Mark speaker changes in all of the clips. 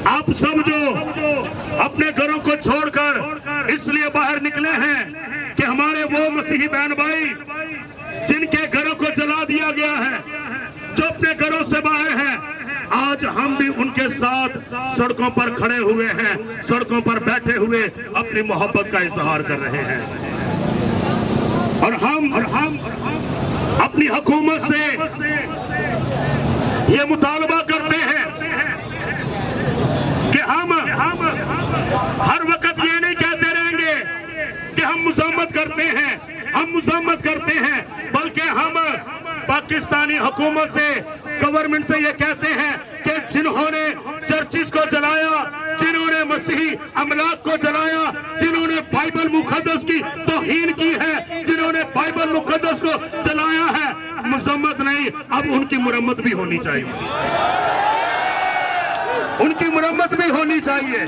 Speaker 1: آپ سب جو اپنے گھروں کو چھوڑ کر اس لیے باہر نکلے ہیں کہ ہمارے وہ مسیحی بہن بھائی جن کے گھروں کو جلا دیا گیا ہے، جو اپنے گھروں سے باہر ہیں، آج ہم بھی ان کے ساتھ سڑکوں پر کھڑے ہوئے ہیں، سڑکوں پر بیٹھے ہوئے اپنی محبت کا اظہار کر رہے ہیں۔ اور ہم اپنی حکومت سے یہ مطالبہ کرتے ہیں کہ ہم ہر وقت یہ نہیں کہتے رہیں گے کہ ہم مذمت کرتے ہیں، بلکہ ہم پاکستانی حکومت سے، گورنمنٹ سے یہ کہتے ہیں کہ جنہوں نے چرچز کو جلایا، جنہوں نے مسیحی املاک کو جلایا، جنہوں نے بائبل مقدس کی توہین کی ہے، جنہوں نے بائبل مقدس کو جلایا ہے، مذمت نہیں، اب ان کی مرمت بھی ہونی چاہیے، ان کی مرمت بھی ہونی چاہیے۔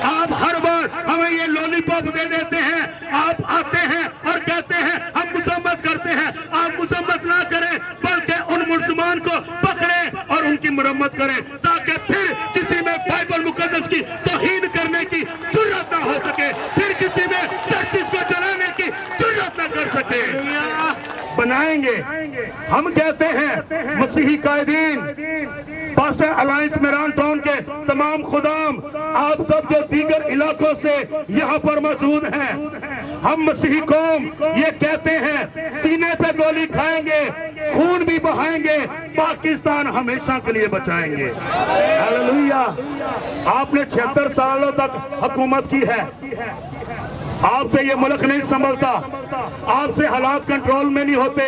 Speaker 1: آپ ہر بار ہمیں یہ لولی پاپ دے دیتے ہیں، آپ آتے ہیں اور کہتے ہیں ہم مذمت کرتے ہیں۔ آپ مذمت نہ کریں بلکہ ان مسلمان کو پکڑیں اور ان کی مرمت کریں، تاکہ پھر کسی میں بائبل مقدس کی توہین کرنے کی جرات نہ ہو سکے، پھر کسی میں چرچز کو جلانے کی جرات نہ کر سکے۔ بنائیں گے، ہم کہتے ہیں مسیحی قائدین، پاسٹر الائنس میران ٹاؤن کے تمام خدام، آپ سب جو دیگر علاقوں سے یہاں پر موجود ہیں، ہم مسیحی قوم یہ کہتے ہیں سینے پہ گولی کھائیں گے، خون بھی بہائیں گے، پاکستان ہمیشہ کے لیے بچائیں گے۔ ہاللویا۔ آپ نے 76 سالوں تک حکومت کی ہے، آپ سے یہ ملک نہیں سنبھلتا، آپ سے حالات کنٹرول میں نہیں ہوتے،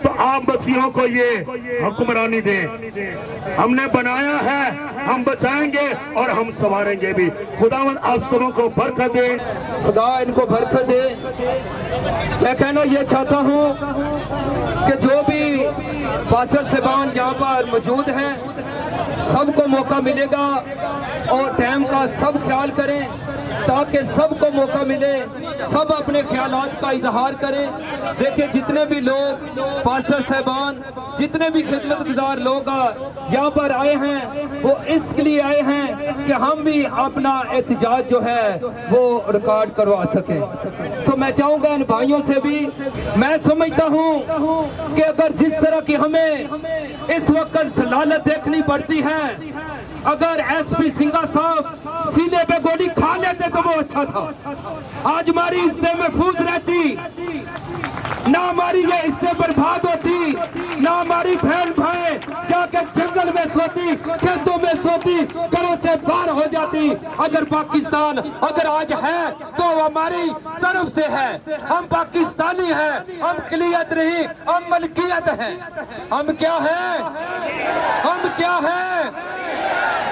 Speaker 1: تو آپ مسیحوں کو یہ حکمرانی دیں۔ ہم نے بنایا ہے، ہم بچائیں گے اور ہم سنواریں گے بھی۔ خداوند آپ سبوں کو برکت دے،
Speaker 2: خدا ان کو برکت دے۔ میں کہنا یہ چاہتا ہوں کہ جو بھی پاسٹر صاحبان یہاں پر موجود ہیں، سب کو موقع ملے گا اور ٹائم کا سب خیال کریں تاکہ سب کو موقع ملے، سب اپنے خیالات کا اظہار کریں۔ دیکھیں جتنے بھی لوگ پاسٹر صاحبان، جتنے بھی خدمت گزار لوگ یہاں پر آئے ہیں، وہ اس کے لیے آئے ہیں کہ ہم بھی اپنا احتجاج جو ہے وہ ریکارڈ کروا سکیں۔ میں چاہوں گا ان بھائیوں سے بھی، میں سمجھتا ہوں کہ اگر جس طرح کی ہمیں اس وقت سلالت دیکھنی پڑتی ہے، اگر ایس پی سنگھا صاحب سینے پہ گولی کھا لیتے تو وہ اچھا تھا، آج ہماری عزتیں محفوظ رہتی، نہ ہماری یہ عزتیں برباد ہوتی، نہ ہماری بہن بھائی جا کے جنگل میں سوتی، کھیتوں میں سوتی، گھروں سے باہر ہو جاتی۔ اگر پاکستان اگر آج ہے تو ہماری طرف سے ہے، ہم پاکستانی ہیں، ہم قلیت نہیں، ہم ملکیت ہیں۔ ہم کیا ہیں؟ ہم کیا ہیں؟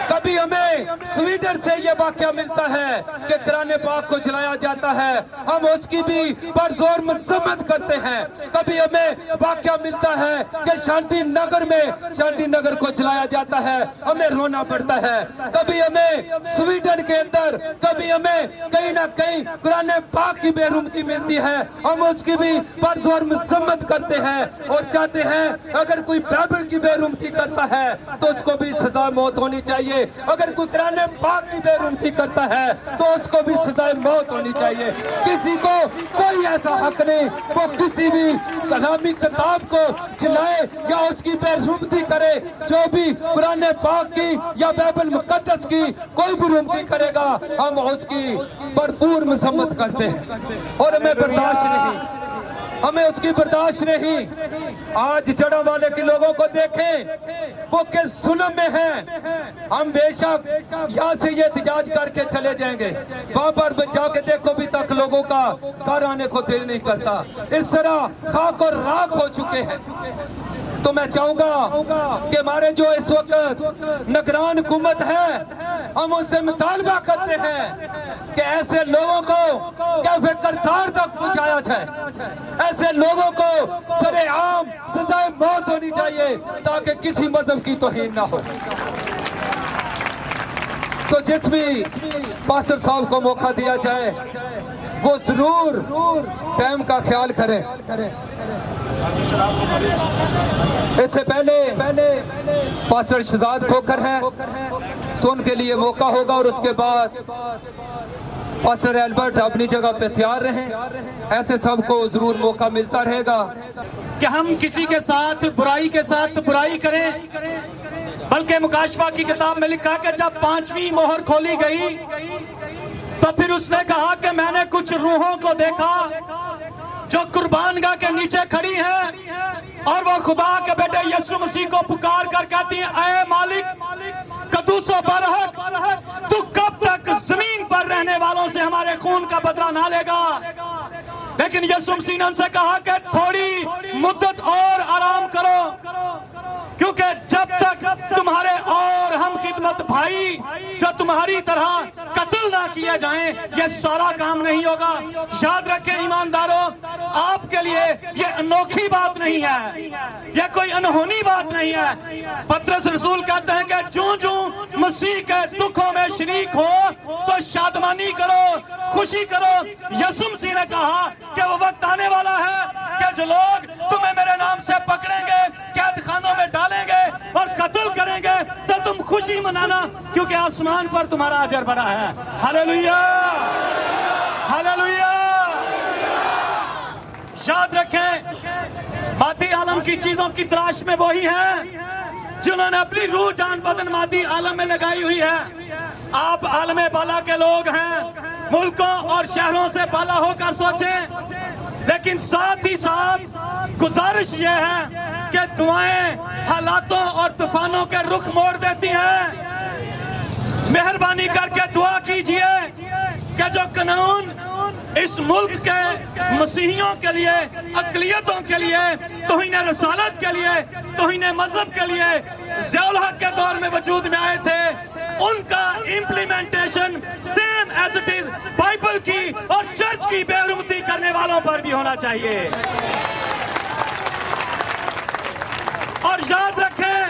Speaker 2: کبھی ہمیں سویڈن سے یہ واقعہ ملتا ہے کہ قرآن پاک کو جلایا جاتا ہے، ہم اس کی بھی پرزور مذمت کرتے ہیں۔ کبھی ہمیں واقعہ ملتا ہے کہ شانتی نگر میں شانتی نگر کو جلایا جاتا ہے، ہمیں رونا پڑتا ہے۔ کبھی ہمیں سویڈن کے اندر، کبھی ہمیں کہیں نہ کہیں قرآن پاک کی بے رحمتی ملتی ہے، ہم اس کی بھی پرزور مذمت کرتے ہیں اور چاہتے ہیں اگر کوئی بائبل کی بے رحمتی کرتا ہے تو اس کو بھی سزا موت ہونی چاہیے، اگر کوئی قرآن پاک کی بے رحمتی کرتا ہے تو اس کو بھی سزائے موت ہونی چاہیے۔ کسی کو کوئی ایسا حق نہیں وہ کسی بھی کلامی کتاب کو جلائے یا اس کی بے رحمتی کرے۔ جو بھی قرآن پاک کی یا بائبل مقدس کی کوئی بھی رحمتی کرے گا، ہم اس کی بھرپور مذمت کرتے ہیں اور ہمیں برداشت نہیں، ہمیں اس کی برداشت نہیں۔ آج جڑا والے کے لوگوں کو دیکھیں، وہ کس ظلم میں ہیں۔ ہم بے شک یہاں سے یہ احتجاج کر کے چلے جائیں گے، وہاں پر جا کے دیکھو ابھی تک لوگوں کا گھر آنے کو دل نہیں کرتا، اس طرح خاک اور راکھ ہو چکے ہیں۔ تو میں چاہوں گا کہ ہمارے جو اس وقت نگران حکومت ہے، ہم اس سے مطالبہ کرتے ہیں کہ ایسے لوگوں کو کیفے کرتار تک پہنچایا جائے، ایسے لوگوں کو سر عام سزائے موت ہونی چاہیے تاکہ کسی مذہب کی توہین نہ ہو۔ جس بھی پاسٹر صاحب کو موقع دیا جائے وہ ضرور ٹائم کا خیال کریں۔ اس سے پہلے پاسٹر شہزاد کھوکھر ہیں، سو ان کے لیے موقع ہوگا، اور اس کے بعد پاسٹر البرٹ اپنی جگہ پہ تیار رہیں. ایسے سب کو ضرور موقع ملتا رہے گا
Speaker 3: کہ ہم کسی کے ساتھ برائی کریں، بلکہ مکاشفہ کی کتاب میں لکھا کہ جب 5ویں مہر کھولی گئی تو پھر اس نے کہا کہ میں نے کچھ روحوں کو دیکھا جو قربان گاہ کے نیچے کھڑی ہیں، اور وہ خدا کے بیٹے یسوع مسیح کو پکار کر کہتی ہیں، اے مالک قدوس و برحق، تو کب تک زمین پر رہنے والوں سے ہمارے خون کا بدلہ نہ لے گا؟ لیکن یسوع مسیح نے ان سے کہا کہ تھوڑی مدت اور آرام کرو، کیونکہ جب تک تمہارے اور ہم خدمت بھائی جو تمہاری طرح قتل نہ کیے جائیں، یہ سارا کام نہیں ہوگا. یاد رکھیں ایمانداروں، آپ کے لیے یہ انوکھی بات نہیں ہے، یہ کوئی انہونی بات نہیں ہے. پطرس رسول کہتے ہیں کہ جوں مسیح کے دکھوں میں شریک ہو تو شادمانی کرو، خوشی کرو. یسوع مسیح نے کہا کہ وہ وقت آنے والا ہے کہ جو لوگ تمہیں میرے نام سے پکڑیں گے، قید خانوں میں ڈالیں گے اور قتل کریں گے، تو تم خوشی منانا، کیونکہ آسمان پر تمہارا اجر بڑا ہے. ہاللیلویا، ہاللیلویا. یاد رکھیں، مادی عالم کی چیزوں کی تلاش میں وہی ہیں جنہوں نے اپنی روح جان بدن مادی عالم میں لگائی ہوئی ہے. آپ عالم بالا کے لوگ ہیں، ملکوں اور شہروں سے بالا ہو کر سوچیں، لیکن ساتھ ہی ساتھ گزارش یہ ہے کہ دعائیں حالاتوں اور طوفانوں کے رخ موڑ دیتی ہیں. مہربانی کر کے دعا کیجئے کہ جو قانون اس ملک کے مسیحیوں کے لیے، اقلیتوں کے لیے، توہین رسالت کے لیے، توہین مذہب کے لیے ضیاء الحق کے دور میں وجود میں آئے تھے، ان کا implementation same as it is Bible کی اور چرچ کی بے حرمتی کرنے والوں پر بھی ہونا چاہیے. اور یاد رکھیں،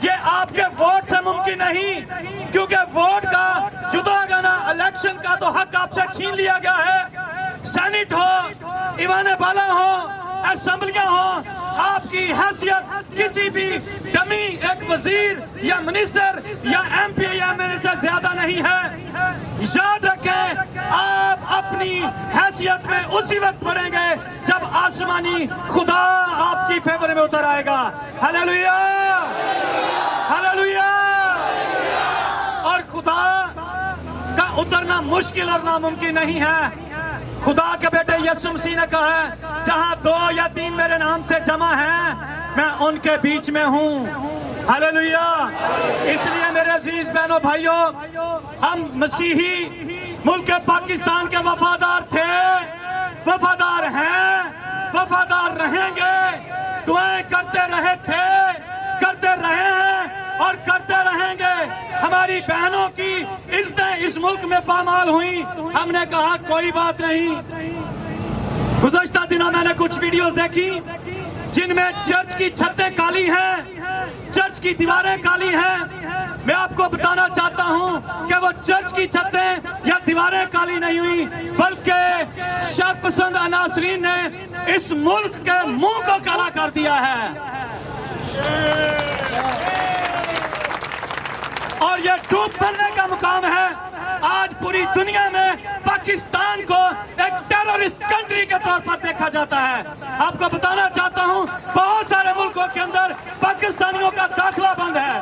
Speaker 3: یہ آپ کے ووٹ سے ممکن نہیں، کیونکہ ووٹ کا جدا گانا الیکشن کا تو حق آپ سے چھین لیا گیا ہے. سینٹ ہو، ایوان بالا ہو، اسمبلیاں ہوں، آپ کی حیثیت کسی بھی ڈمی ایک وزیر یا منسٹر یا ایم پی یا ایم ایل اے سے زیادہ نہیں ہے. یاد رکھیں، آپ اپنی حیثیت میں اسی وقت پڑیں گے جب آسمانی خدا آپ کی فیور میں اتر آئے گا. ہاللیلویا، ہاللیلویا. اور خدا کا اترنا مشکل اور ناممکن نہیں ہے. خدا کے بیٹے یسوع مسیح نے کہا ہے، جہاں 2 یا 3 میرے نام سے جمع ہیں، میں ان کے بیچ میں ہوں. ہاللیلویا. اس لیے میرے عزیز بہنوں بھائیوں، ہم مسیحی ملک پاکستان کے وفادار تھے، وفادار ہیں، وفادار رہیں گے. دعائیں کرتے رہے تھے، کرتے رہے ہیں اور کرتے رہیں گے. ہماری بہنوں کی عزتیں اس ملک میں پامال ہوئیں. ہم نے کہا کوئی بات نہیں. گزشتہ دنوں میں نے کچھ ویڈیوز دیکھی جن میں چرچ کی چھتیں کالی ہیں، چرچ کی دیواریں کالی ہیں. میں آپ کو بتانا چاہتا ہوں کہ وہ چرچ کی چھتیں یا دیواریں کالی نہیں ہوئی، بلکہ شر پسند عناصرین نے اس ملک کے منہ کو کالا کر دیا ہے. اور یہ ڈوب مرنے کا مقام ہے. آج پوری دنیا میں پاکستان کو ایک ٹیررسٹ کنٹری کے طور پر دیکھا جاتا ہے. آپ کو بتانا چاہتا ہوں، بہت سارے ملکوں کے اندر پاکستانیوں کا داخلہ بند ہے.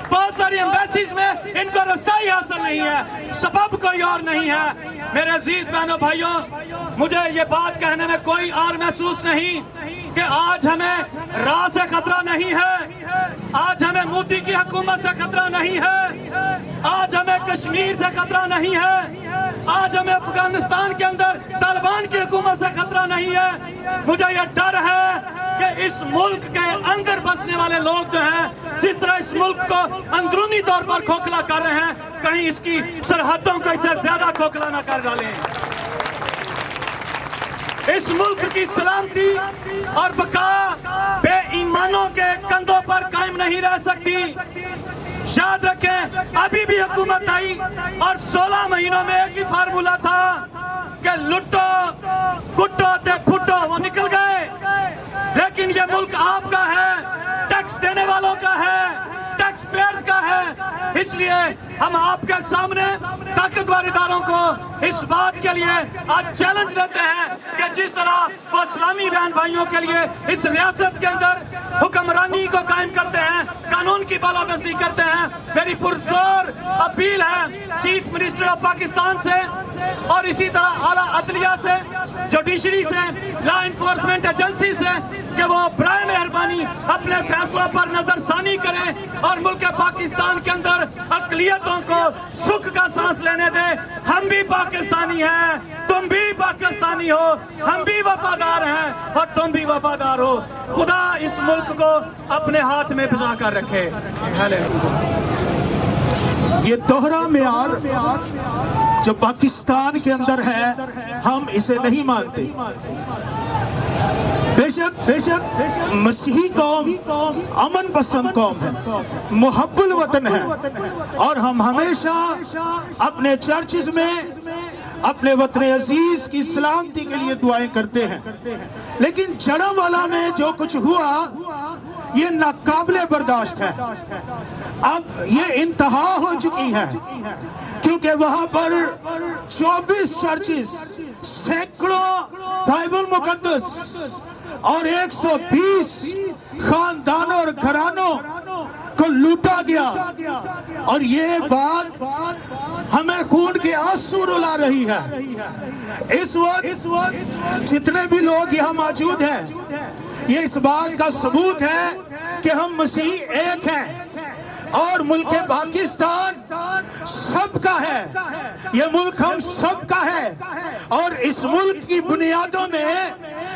Speaker 3: بہت ساری ایمبیسیز میں ان کو رسائی حاصل نہیں ہے. سبب کوئی اور نہیں ہے. میرے عزیز بہنوں بھائیوں، مجھے یہ بات کہنے میں کوئی اور محسوس نہیں کہ آج ہمیں راہ سے خطرہ نہیں ہے، آج ہمیں مودی کی حکومت سے خطرہ نہیں ہے، آج ہمیں کشمیر سے خطرہ نہیں ہے، آج ہمیں افغانستان کے اندر طالبان کی حکومت سے خطرہ نہیں ہے. مجھے یہ ڈر ہے کہ اس ملک کے اندر بسنے والے لوگ جو ہیں، جس طرح اس ملک کو اندرونی طور پر کھوکھلا کر رہے ہیں، کہیں اس کی سرحدوں کو اس سے زیادہ کھوکھلا نہ کر ڈالیں. اس ملک کی سلامتی اور بقا بے ایمانوں کے کندھوں پر قائم نہیں رہ سکتی. یاد رکھیں، ابھی بھی حکومت آئی اور 16 مہینوں میں ایک ہی فارمولا تھا کہ لٹو کٹو تے پھٹو. وہ نکل گئے. لیکن یہ ملک آپ کا ہے، ٹیکس دینے والوں کا ہے، ٹیکس پیئرز کا ہے۔ اس لیے ہم آپ کے سامنے طاقتور اداروں کو اس بات کے لیے آج چیلنج دیتے ہیں کہ جس طرح وہ اسلامی بہن بھائیوں کے لیے اس ریاست کے اندر حکمرانی کو قائم کرتے ہیں، قانون کی بالادستی کرتے ہیں، میری پرزور اپیل ہے چیف منسٹر آف پاکستان سے اور اسی طرح اعلیٰ عدلیہ سے، جوڈیشری سے، لا انفورسمنٹ ایجنسی سے کہ وہ برائے مہربانی اپنے فیصلوں پر نظر ثانی کریں اور ملک پاکستان کے اندر اقلیتوں کو سکھ کا سانس لینے دیں۔ ہم بھی پاکستانی ہیں، تم بھی پاکستانی ہو، ہم بھی وفادار ہیں اور تم بھی وفادار ہو۔ خدا اس ملک کو اپنے ہاتھ میں بچا کر رکھے۔
Speaker 4: یہ دوہرا معیار جو پاکستان کے اندر ہے ہم اسے نہیں مانتے۔ بے شک مسیحی قوم امن پسند قوم ہے، محب الوطن ہے، اور ہم ہمیشہ اپنے چرچز میں اپنے وطن عزیز کی سلامتی کے لیے دعائیں کرتے ہیں۔ لیکن جڑاوالا میں جو کچھ ہوا یہ ناقابل برداشت ہے۔ اب یہ انتہا ہو چکی ہے کیونکہ وہاں پر 24 چرچز، سینکڑوں بائبل مقدس اور 120 خاندانوں اور گھرانوں کو لوٹا گیا، اور یہ بات ہمیں خون کے آنسو رلا رہی ہے۔ اس وقت جتنے بھی لوگ یہاں موجود ہیں یہ اس بات کا ثبوت ہے کہ ہم مسیح ایک ہیں اور ملک پاکستان سب کا ہے، یہ ملک ہم سب کا ہے، اور اس ملک کی بنیادوں میں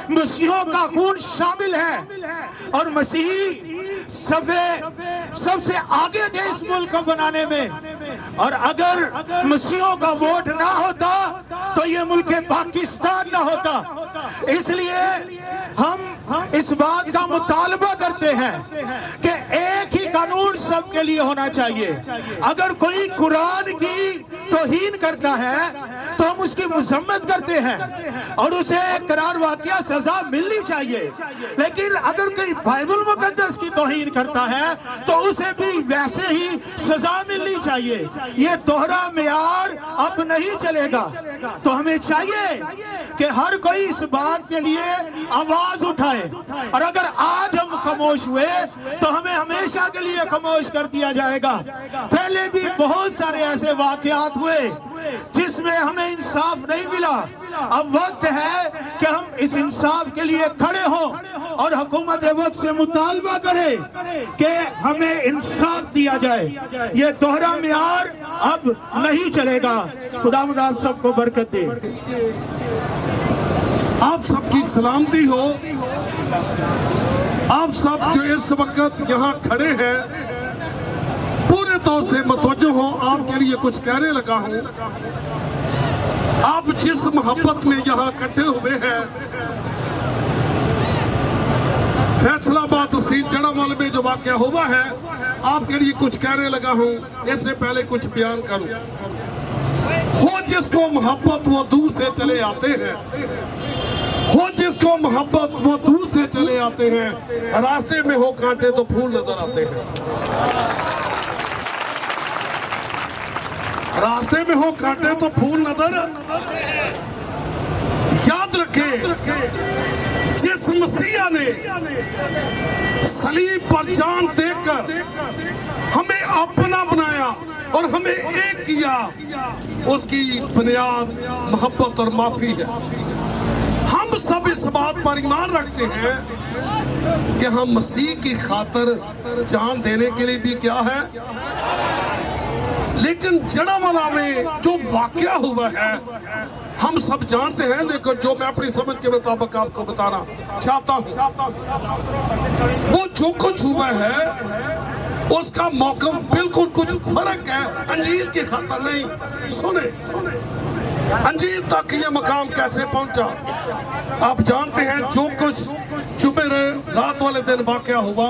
Speaker 4: مسیحوں کا خون شامل ہے، اور مسیحی سب سے آگے تھے اس ملک کو بنانے میں، اور اگر مسیحوں کا ووٹ نہ ہوتا تو یہ ملک پاکستان نہ ہوتا۔ اس لیے ہم اس بات کا مطالبہ کرتے ہیں کہ ایک ہی قانون سب کے لیے ہونا چاہیے۔ اگر کوئی قرآن کی توہین کرتا ہے تو ہم اس کی مذمت کرتے ہیں اور اسے قرار واقعہ سزا ملنی چاہیے، لیکن اگر کوئی بائبل مقدس کی توہین کرتا ہے تو اسے بھی ویسے ہی سزا ملنی چاہیے۔ یہ دوہرا معیار اب نہیں چلے گا، تو ہمیں چاہیے کہ ہر کوئی اس بات کے لیے آواز اٹھائے، اور اگر آج ہم خاموش ہوئے تو ہمیں ہمیشہ کے لیے خاموش کر دیا جائے گا۔ پہلے بھی بہت سارے ایسے واقعات ہوئے جس میں ہمیں انصاف نہیں ملا، اب وقت ہے کہ ہم اس انصاف کے لیے کھڑے ہوں اور حکومت وقت سے مطالبہ کریں کہ ہمیں انصاف دیا جائے۔ یہ دوہرا معیار اب نہیں چلے گا۔ خداوند آپ سب کو برکت دے۔
Speaker 5: آپ سب کی سلامتی ہو۔ آپ سب جو اس وقت یہاں کھڑے ہیں پورے طور سے متوجہ ہوں، آپ کے لیے کچھ کہنے لگا ہوں۔ آپ جس محبت میں یہاں اکٹھے ہوئے ہیں، فیصلہ آباد تحصیل جڑاوالا میں جو واقعہ ہوا ہے، آپ کے لیے کچھ کہنے لگا ہوں۔ اس سے پہلے کچھ بیان کروں۔ ہو جس کو محبت وہ دور سے چلے آتے ہیں، ہو جس کو محبت وہ دور سے چلے آتے ہیں، راستے میں ہو کانٹے تو پھول نظر آتے ہیں۔ راستے میں ہو کانٹے تو پھول نظر۔ یاد رکھیں، جس مسیح نے صلیب پر جان دے کر ہمیں اپنا بنایا اور ہمیں ایک کیا، اس کی بنیاد محبت اور معافی ہے۔ ہم سب اس بات پر ایمان رکھتے ہیں کہ ہم مسیح کی خاطر جان دینے کے لیے بھی کیا ہے، لیکن جڑاوالا میں جو واقعہ ہوا ہے ہم سب جانتے ہیں، لیکن جو میں اپنی سمجھ کے مطابق آپ کو بتانا چاہتا ہوں، وہ جو کچھ ہوا ہے اس کا موقف بالکل کچھ فرق ہے، انجیل کی خاطر نہیں۔ سنیں انجیل تک یہ مقام کیسے پہنچا۔ آپ جانتے ہیں جو کچھ جمعہ رات والے دن واقعہ ہوا،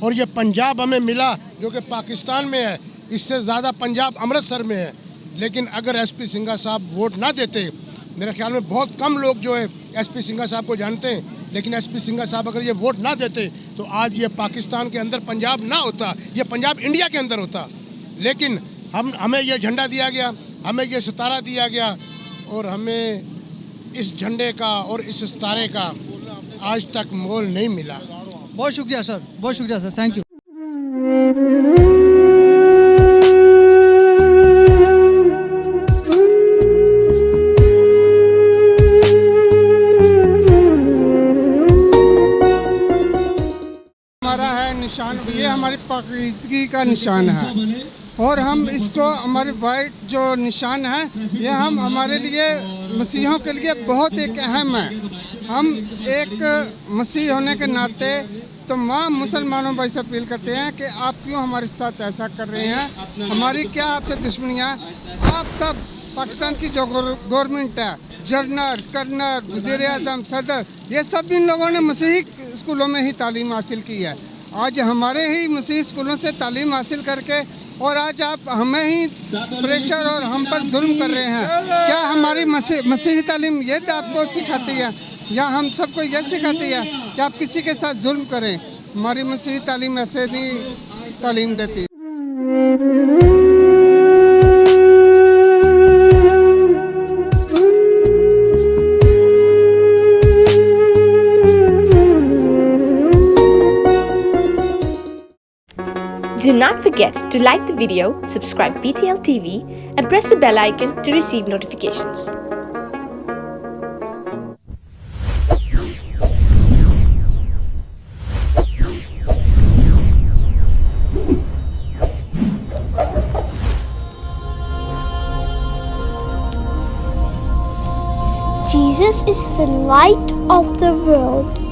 Speaker 6: اور یہ پنجاب ہمیں ملا جو کہ پاکستان میں ہے، اس سے زیادہ پنجاب امرتسر میں ہے. لیکن اگر ایس پی سنگھا صاحب ووٹ نہ دیتے، میرے خیال میں بہت کم لوگ جو ہے ایس پی سنگھا صاحب کو جانتے ہیں، لیکن ایس پی سنگھا صاحب اگر یہ ووٹ نہ دیتے تو آج یہ پاکستان کے اندر پنجاب نہ ہوتا، یہ پنجاب انڈیا کے اندر ہوتا. لیکن ہمیں یہ جھنڈا دیا گیا، ہمیں یہ ستارہ دیا گیا، اور ہمیں اس جھنڈے کا اور اس ستارے کا آج تک مول نہیں ملا.
Speaker 7: بہت شکریہ سر، بہت شکریہ سر، تھینک یو.
Speaker 8: ہمارا ہے نشان، یہ ہماری پاکیزگی کا نشان ہے، اور ہم اس کو ہمارے وائٹ جو نشان ہے یہ ہم ہمارے لیے مسیحیوں کے لیے بہت ایک اہم ہے. ہم ایک مسیح ہونے کے ناطے تمام مسلمانوں بھائی سے اپیل کرتے ہیں کہ آپ کیوں ہمارے ساتھ ایسا کر رہے ہیں، ہماری کیا آپ سے دشمنیاں. آپ سب پاکستان کی جو گورنمنٹ ہے، جنرل، کرنل، وزیر اعظم، صدر، یہ سب ان لوگوں نے مسیحی اسکولوں میں ہی تعلیم حاصل کی ہے. آج ہمارے ہی مسیحی اسکولوں سے تعلیم حاصل کر کے اور آج آپ ہمیں ہی پریشر اور ہم پر ظلم کر رہے ہیں. کیا ہماری مسیحی تعلیم یہ آپ کو سکھاتی ہے یا ہم سب کو یہ سکھاتی ہے کہ آپ کسی کے ساتھ ظلم کریں؟ ہماری مسیحی تعلیم ایسے نہیں تعلیم دیتی.
Speaker 9: Do not forget to like the video, subscribe BTL TV and press the bell icon to receive notifications.
Speaker 10: Jesus is the light of the world.